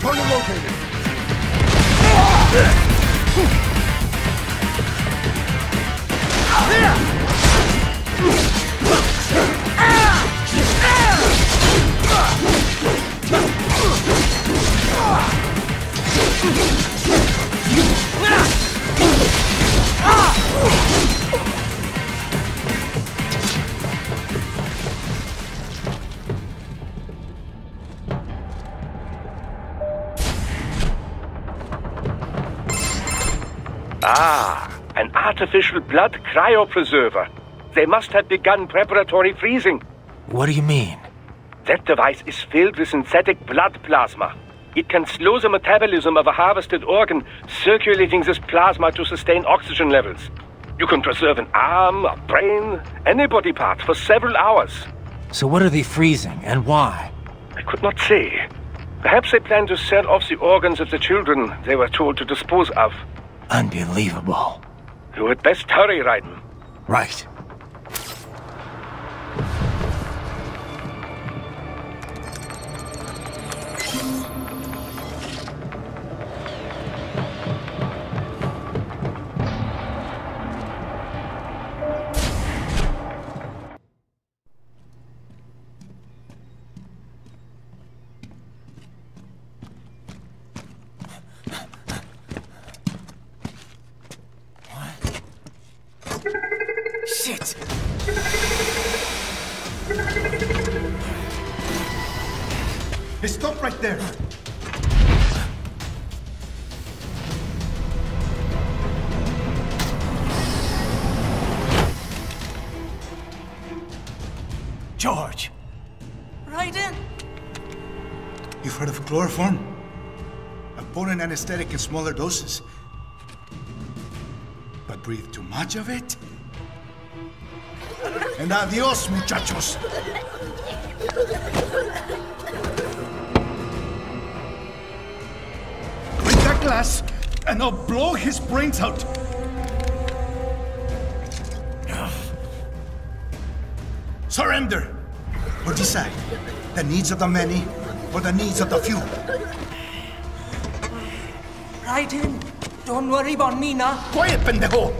Target located. Ah, an artificial blood cryopreserver. They must have begun preparatory freezing. What do you mean? That device is filled with synthetic blood plasma. It can slow the metabolism of a harvested organ, circulating this plasma to sustain oxygen levels. You can preserve an arm, a brain, any body part for several hours. So what are they freezing, and why? I could not say. Perhaps they plan to sell off the organs of the children they were told to dispose of. Unbelievable. You had best hurry, Raiden. Right. Shit! Hey, stop right there! George! Raiden! You've heard of chloroform? A potent anesthetic in smaller doses. But breathe too much of it? And adios, muchachos! Break that glass, and I'll blow his brains out! Surrender! Or decide, the needs of the many, or the needs of the few. Raiden, don't worry about me now. Quiet, pendejo!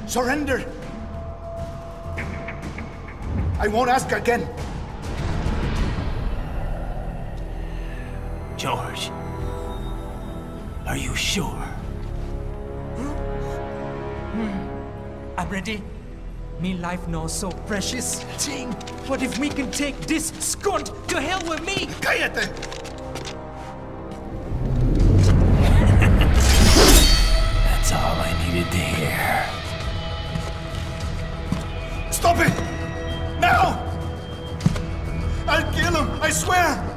Surrender! I won't ask again. George, are you sure? I'm ready. Me life now so precious. Ting, what if me can take this skunt to hell with me? Cállate! That's all I needed to hear. Stop it! Now! I'll kill him, I swear!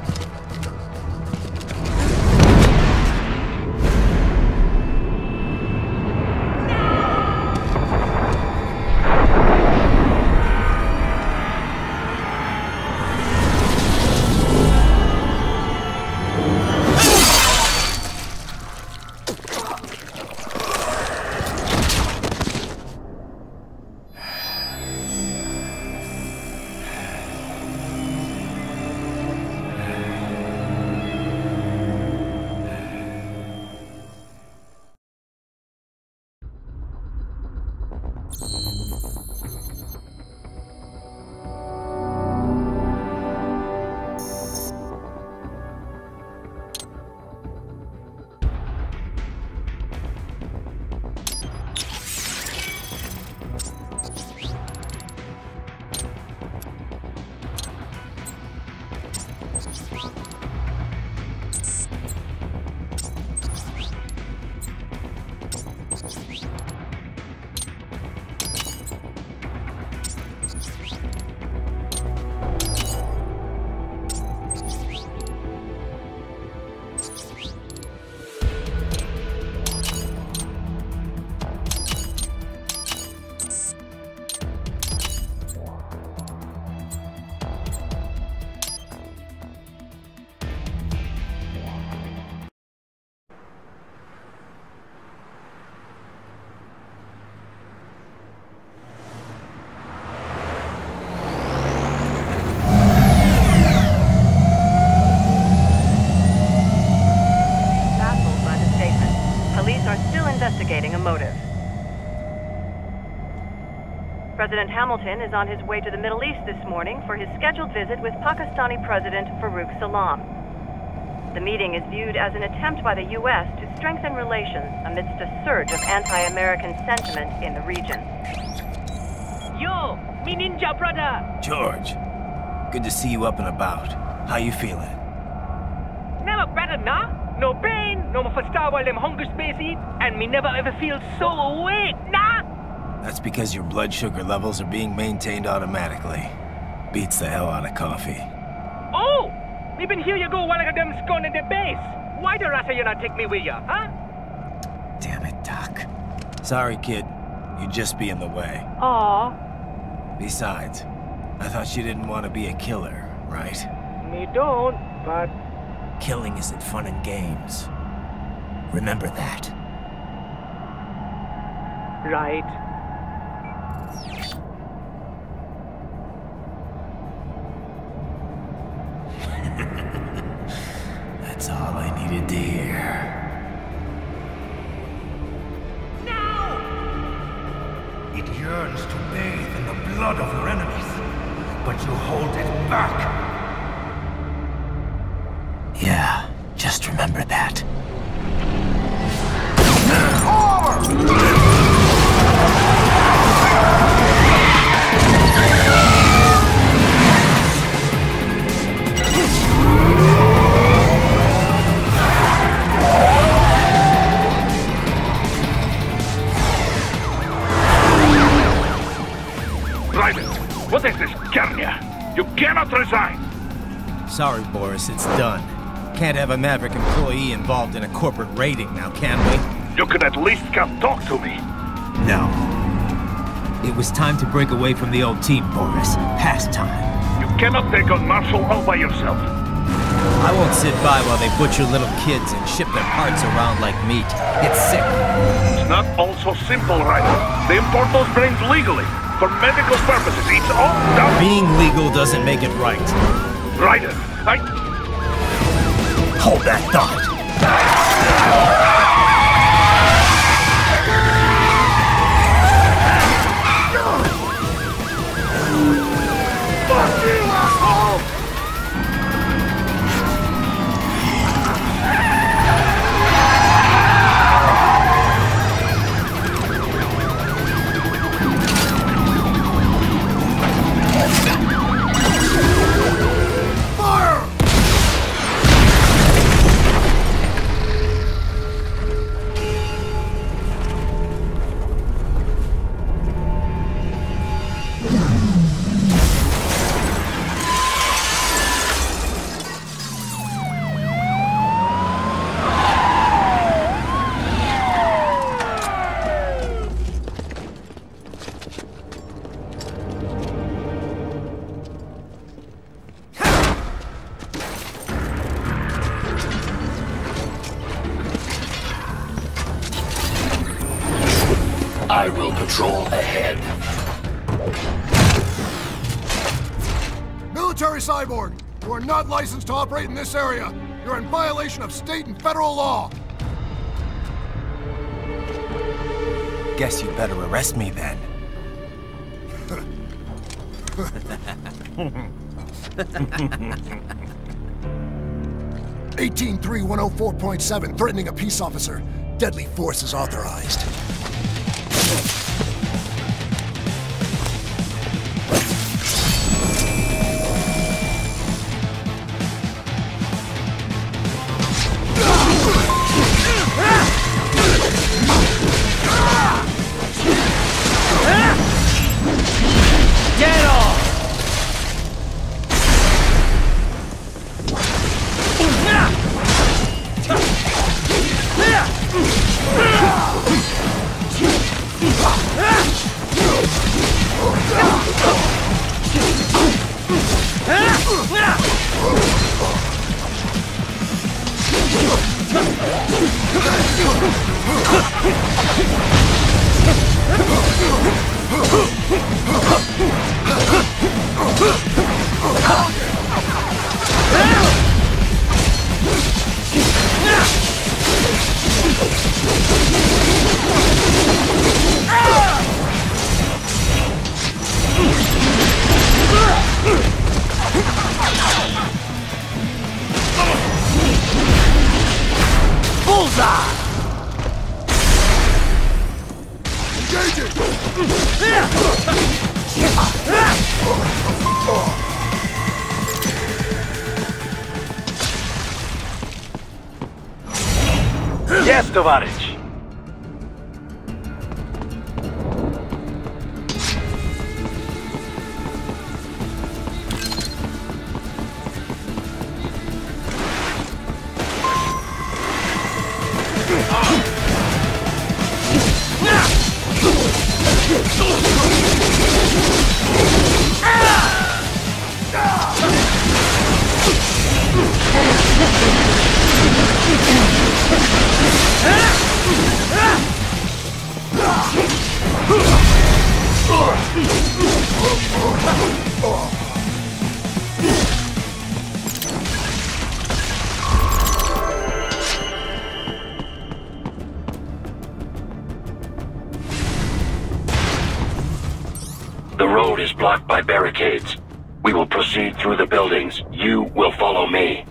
President Hamilton is on his way to the Middle East this morning for his scheduled visit with Pakistani President Farouk Salam. The meeting is viewed as an attempt by the U.S. to strengthen relations amidst a surge of anti-American sentiment in the region. Yo, me ninja brother! George, good to see you up and about. How you feeling? Never better, nah? No pain, no more for star while them hunger space eat, and me never ever feel so awake, nah? That's because your blood sugar levels are being maintained automatically. Beats the hell out of coffee. Oh! Me been here you go while I got them scone in the base. Why the rasta you not take me with ya, huh? Damn it, Doc. Sorry, kid. You'd just be in the way. Aw. Besides, I thought you didn't want to be a killer, right? Me don't, but... Killing isn't fun and games. Remember that. Right. That's all I needed to hear. It yearns to bathe in the blood of your enemies, but you hold it back. Yeah, just remember that. What is this, Garnia? You cannot resign! Sorry, Boris, it's done. Can't have a Maverick employee involved in a corporate raiding now, can we? You could at least come talk to me. No. It was time to break away from the old team, Boris. Past time. You cannot take on Marshall all by yourself. I won't sit by while they butcher little kids and ship their parts around like meat. It's sick. It's not all so simple, Ryder. They import those brains legally. For medical purposes, it's all done. Being legal doesn't make it right. Ryder, Hold that thought. Fuck you, asshole! I will patrol ahead. Military Cyborg, you are not licensed to operate in this area. You're in violation of state and federal law. Guess you'd better arrest me then. 183-104.7, threatening a peace officer. Deadly force is authorized. Get off! Yes, Tovarich. The road is blocked by barricades. We will proceed through the buildings. You will follow me.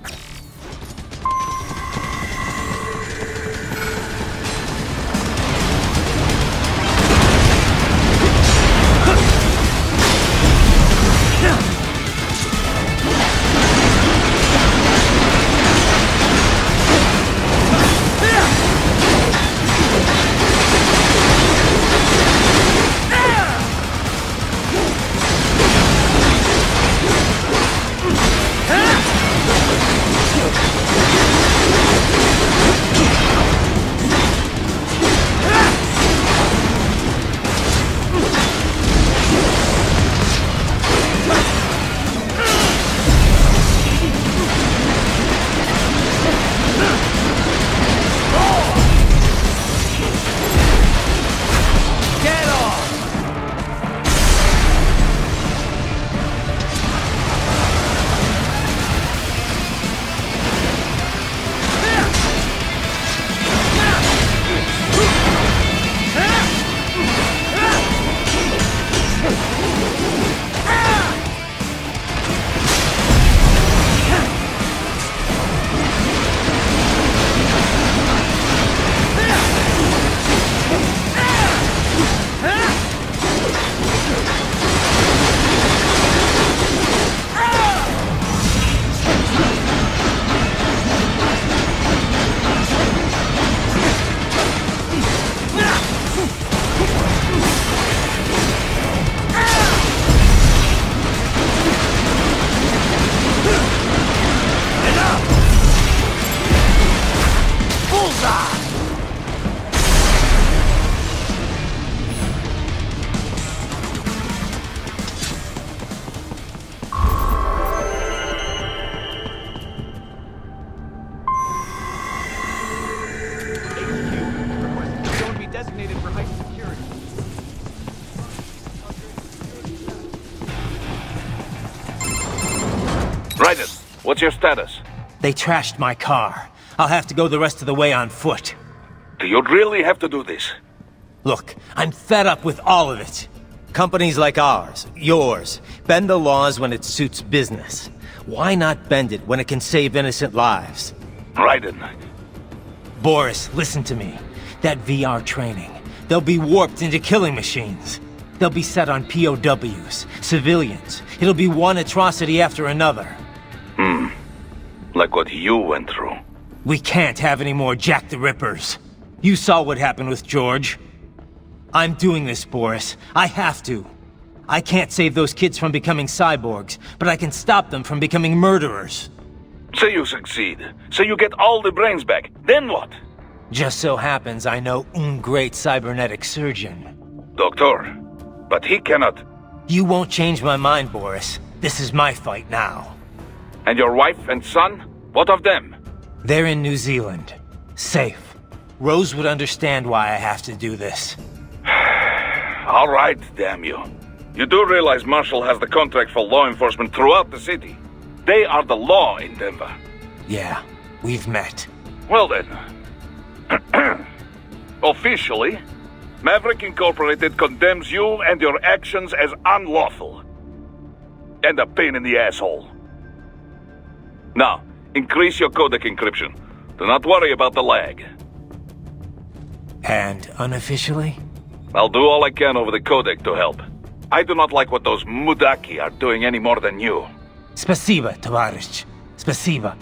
Raiden, what's your status? They trashed my car. I'll have to go the rest of the way on foot. Do you really have to do this? Look, I'm fed up with all of it. Companies like ours, yours, bend the laws when it suits business. Why not bend it when it can save innocent lives? Raiden. Boris, listen to me. That VR training, they'll be warped into killing machines. They'll be set on POWs, civilians. It'll be one atrocity after another. Like what you went through. We can't have any more Jack the Rippers. You saw what happened with George. I'm doing this, Boris. I have to. I can't save those kids from becoming cyborgs, but I can stop them from becoming murderers. Say you succeed. Say you get all the brains back. Then what? Just so happens I know un great cybernetic surgeon. Doctor. But he cannot... You won't change my mind, Boris. This is my fight now. And your wife and son? What of them? They're in New Zealand. Safe. Rose would understand why I have to do this. All right, damn you. You do realize Marshall has the contract for law enforcement throughout the city. They are the law in Denver. Yeah, we've met. Well then. Officially, Maverick Incorporated condemns you and your actions as unlawful. And a pain in the asshole. Now, increase your codec encryption. Do not worry about the lag. And unofficially? I'll do all I can over the Codec to help. I do not like what those Mudaki are doing any more than you. Спасибо, товарищ. Спасибо.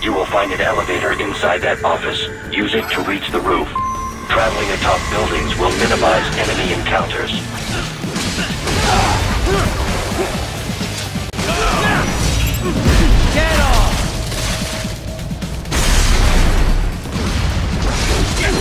You will find an elevator inside that office. Use it to reach the roof. Traveling atop buildings will minimize enemy encounters. Get off! Get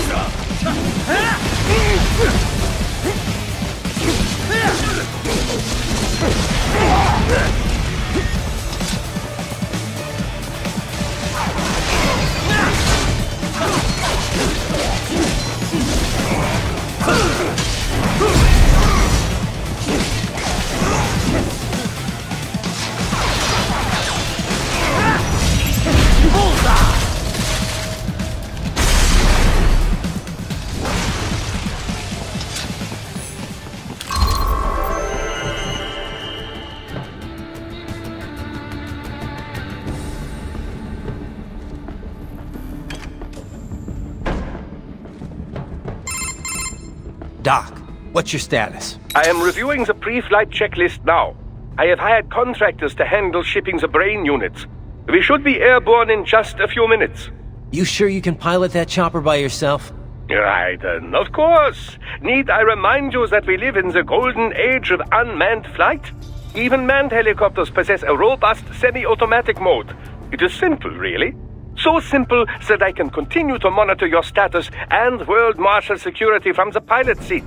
Doc, what's your status? I am reviewing the pre-flight checklist now. I have hired contractors to handle shipping the brain units. We should be airborne in just a few minutes. You sure you can pilot that chopper by yourself? Right, of course. Need I remind you that we live in the golden age of unmanned flight? Even manned helicopters possess a robust semi-automatic mode. It is simple, really. So simple that I can continue to monitor your status and world marshal security from the pilot seat.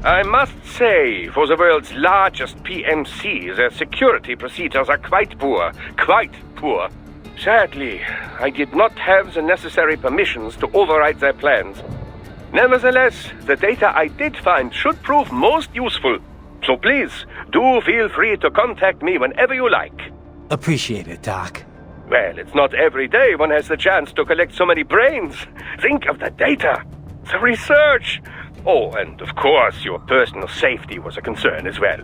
I must say, for the world's largest PMC, their security procedures are quite poor. Quite poor. Sadly, I did not have the necessary permissions to override their plans. Nevertheless, the data I did find should prove most useful. So please, do feel free to contact me whenever you like. Appreciate it, Doc. Well, it's not every day one has the chance to collect so many brains. Think of the data, the research. Oh, and of course, your personal safety was a concern as well.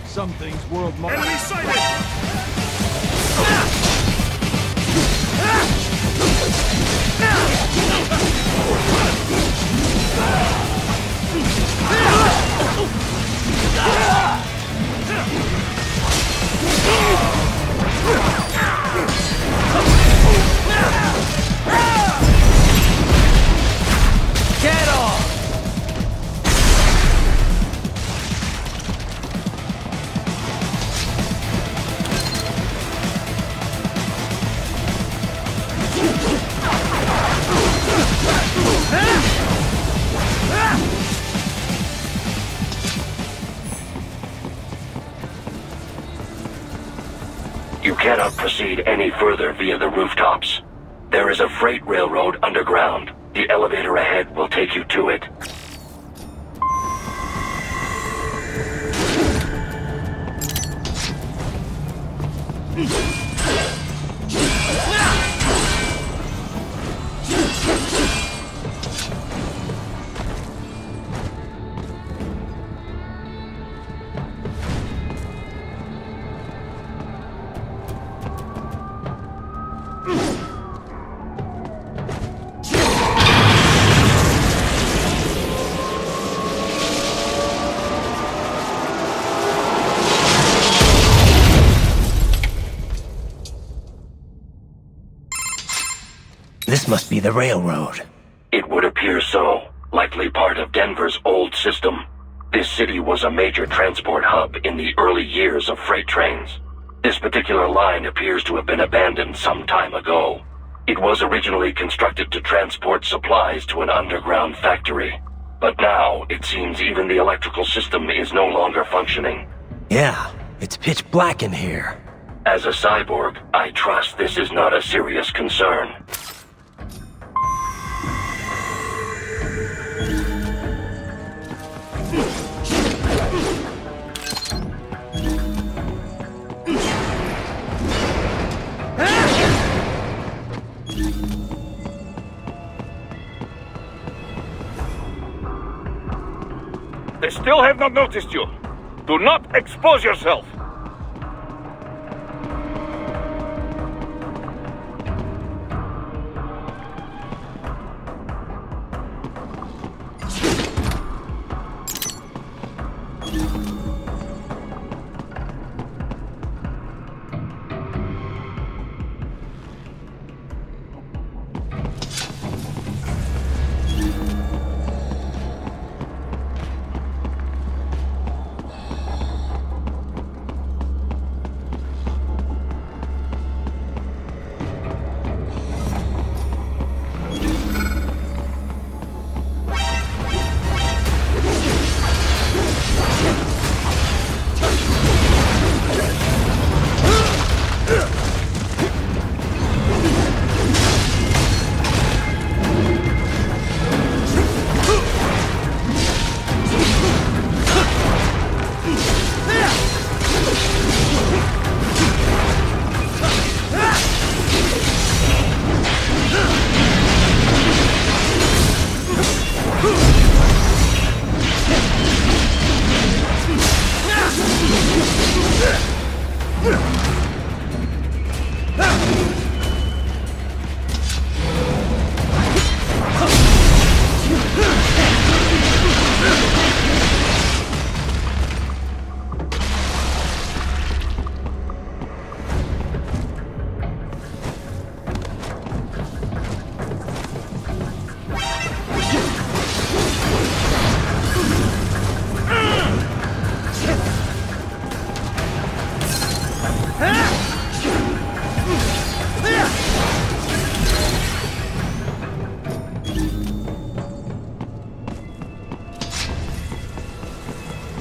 Some things world mark. Enemy sighted! You cannot proceed any further via the rooftops. There is a freight railroad underground. The elevator ahead will take you to it. This must be the railroad. It would appear so. Likely part of Denver's old system. This city was a major transport hub in the early years of freight trains. This particular line appears to have been abandoned some time ago. It was originally constructed to transport supplies to an underground factory. But now, it seems even the electrical system is no longer functioning. Yeah, it's pitch black in here. As a cyborg, I trust this is not a serious concern. They still have not noticed you. Do not expose yourself.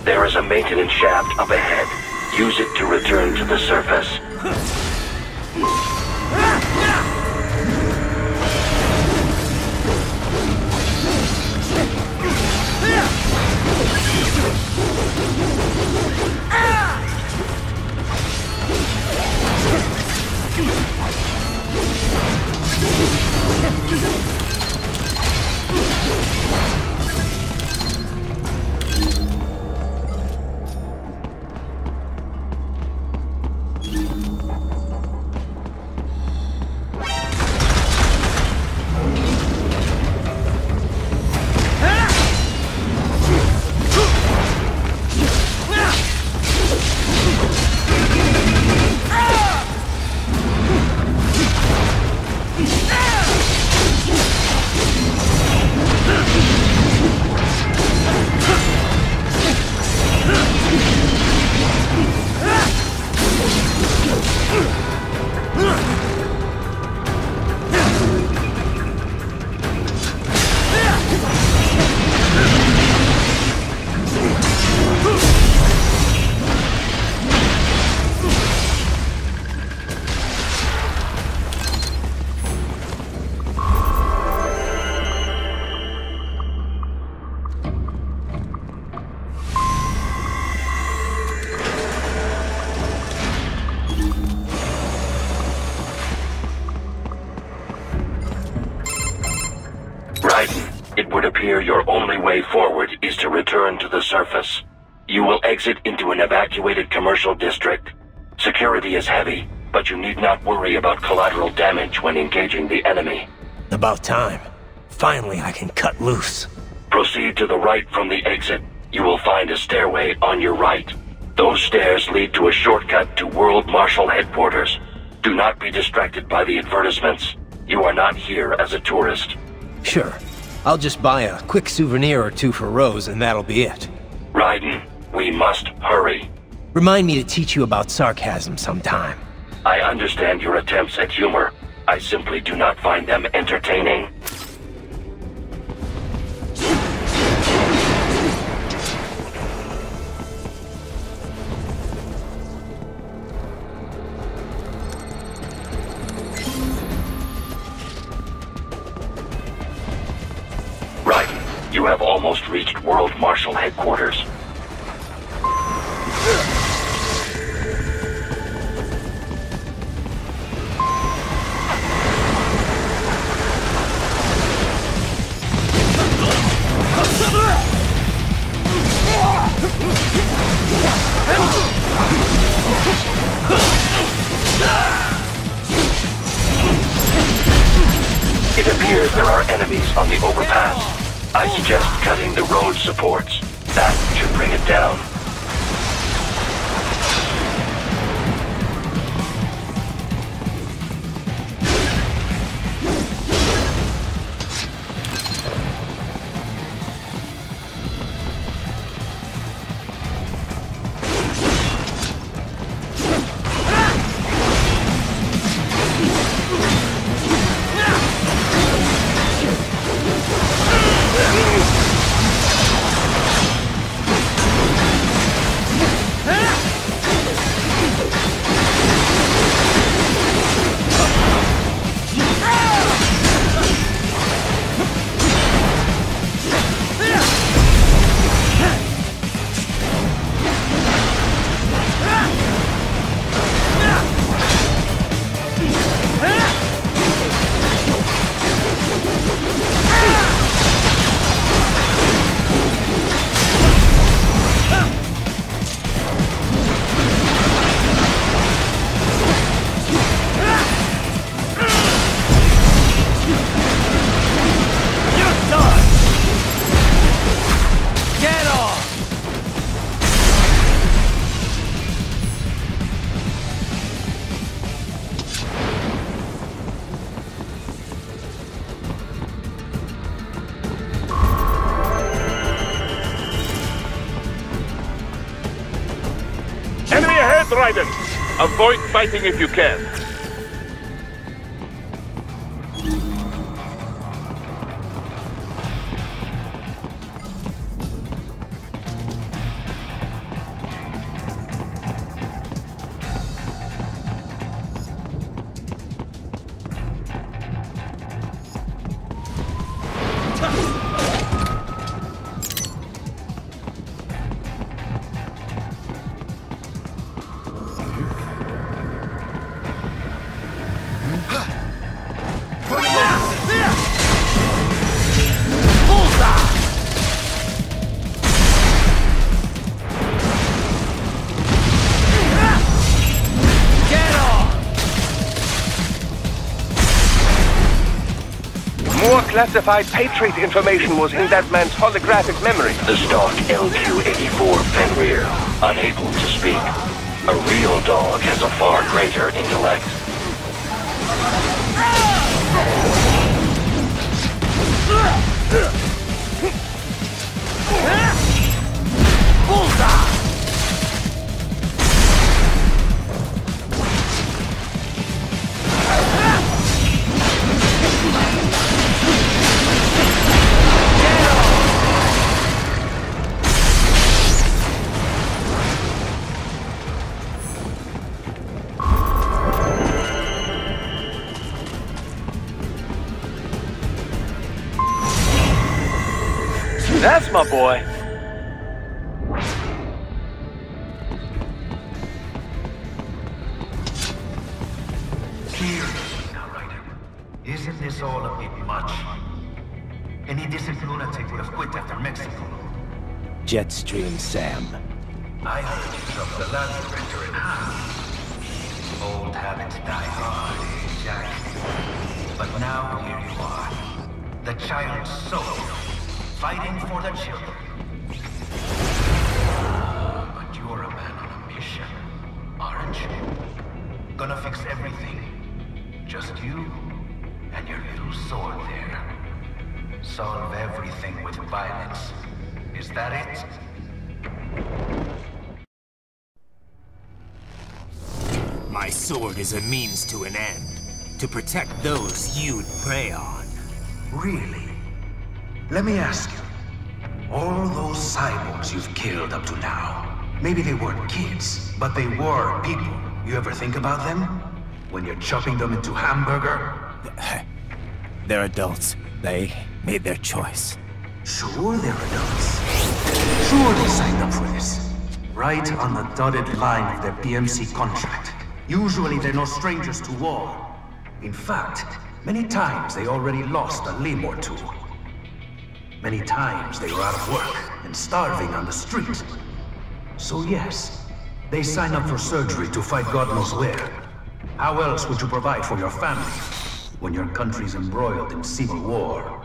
There is a maintenance shaft up ahead. Use it to return to the surface. appear your only way forward is to return to the surface. You will exit into an evacuated commercial district. Security is heavy, but you need not worry about collateral damage when engaging the enemy. About time. Finally, I can cut loose. Proceed to the right from the exit. You will find a stairway on your right. Those stairs lead to a shortcut to World Marshal Headquarters. Do not be distracted by the advertisements. You are not here as a tourist. Sure. I'll just buy a quick souvenir or two for Rose and that'll be it. Raiden, we must hurry. Remind me to teach you about sarcasm sometime. I understand your attempts at humor. I simply do not find them entertaining. Raiden, you have almost reached World Marshal Headquarters. It appears there are enemies on the overpass. I suggest cutting the road supports. That should bring it down. Enemy ahead, Raiden! Avoid fighting if you can. More classified Patriot information was in that man's holographic memory. The stock LQ-84 Fenrir, unable to speak. A real dog has a far greater intellect. That's my boy. Clearly, now, Raiden. Isn't this all a bit much? Any decent lunatic would have quit after Mexico. Jetstream Sam. I heard you chopped the land director in half. Old habits die hard, Jack. But now here you are. The child's soul. Fighting for the children. But you're a man on a mission, aren't you? Gonna fix everything. Just you and your little sword there. Solve everything with violence. Is that it? My sword is a means to an end. To protect those you'd prey on. Really? Let me ask you. All those cyborgs you've killed up to now, maybe they weren't kids, but they were people. You ever think about them? When you're chopping them into hamburger? They're adults. They made their choice. Sure they're adults. Sure they signed up for this. Right on the dotted line of their PMC contract. Usually they're no strangers to war. In fact, many times they already lost a limb or two. Many times they were out of work and starving on the street. So yes, they sign up for surgery to fight God knows where. How else would you provide for your family when your country's embroiled in civil war?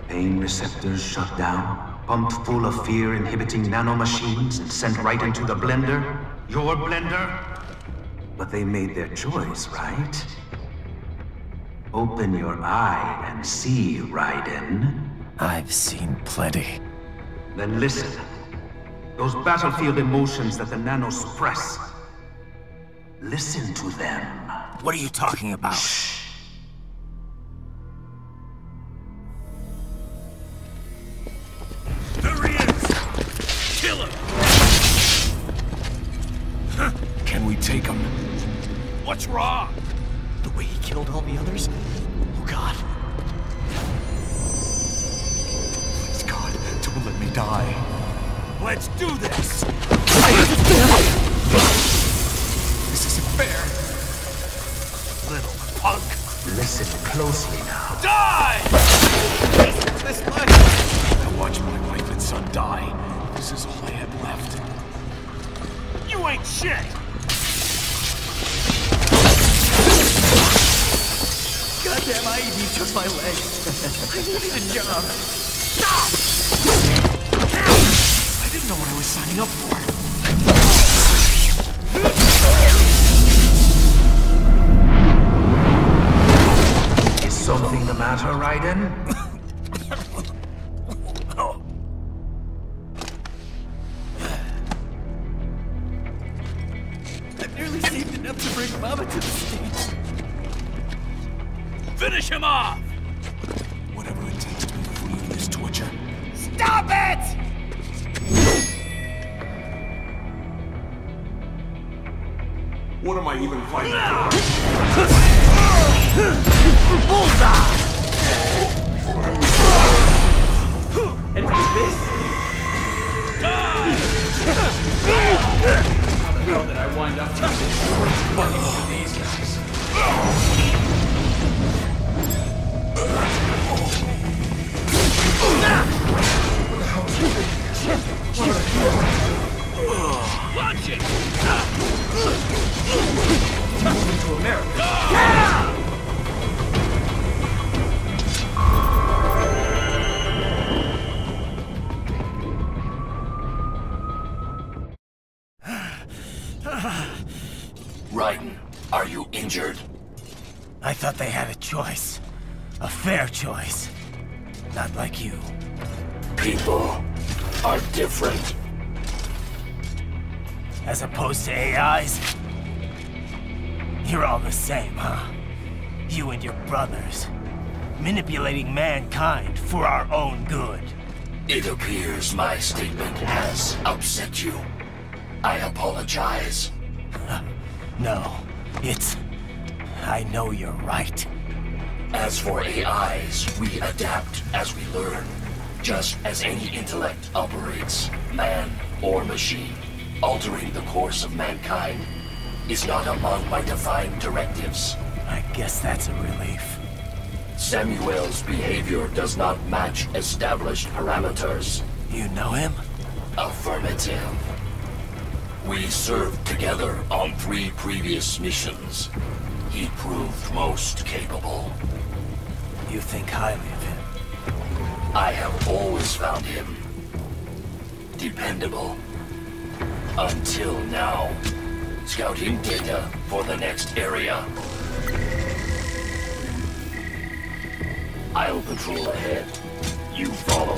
Pain receptors shut down, pumped full of fear-inhibiting nanomachines and sent right into the blender? Your blender? But they made their choice, right? Open your eye and see, Raiden. I've seen plenty. Then listen. Those battlefield emotions that the nanos suppress. Listen to them. What are you talking about? Shh. There he is! Kill him! Can we take him? What's wrong? The way he killed all the others? Oh God. Please God, don't let me die. Let's do this! This isn't fair. Little punk! Listen closely now. Die! This life! I watched my wife and son die. This is all I had left. You ain't shit! Goddamn, you took my leg. I needed a job. Stop! I didn't know what I was signing up for. Is something the matter, Raiden? I've nearly saved enough to bring Mama to the States. Finish him off! Whatever it takes to be free of this torture. Stop it! What am I even fighting Bullseye! And who's this? How the hell did I wind up fighting over these guys? Launch it! Moving to America. Raiden, are you injured? I thought they had a choice. A fair choice. Not like you. People are different. As opposed to AIs? You're all the same, huh? You and your brothers. Manipulating mankind for our own good. It appears my statement has upset you. I apologize. No, it's... I know you're right. As for AIs, we adapt as we learn. Just as any intellect operates, man or machine. Altering the course of mankind is not among my defined directives. I guess that's a relief. Samuel's behavior does not match established parameters. You know him? Affirmative. We served together on 3 previous missions. He proved most capable. You think highly of him? I have always found him dependable. Until now. Scouting data for the next area. I'll patrol ahead. You follow.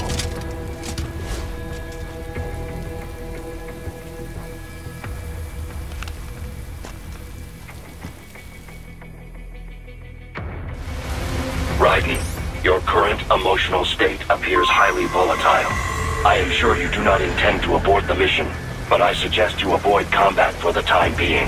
Raiden, your current emotional state appears highly volatile. I am sure you do not intend to abort the mission, but I suggest you avoid combat for the time being.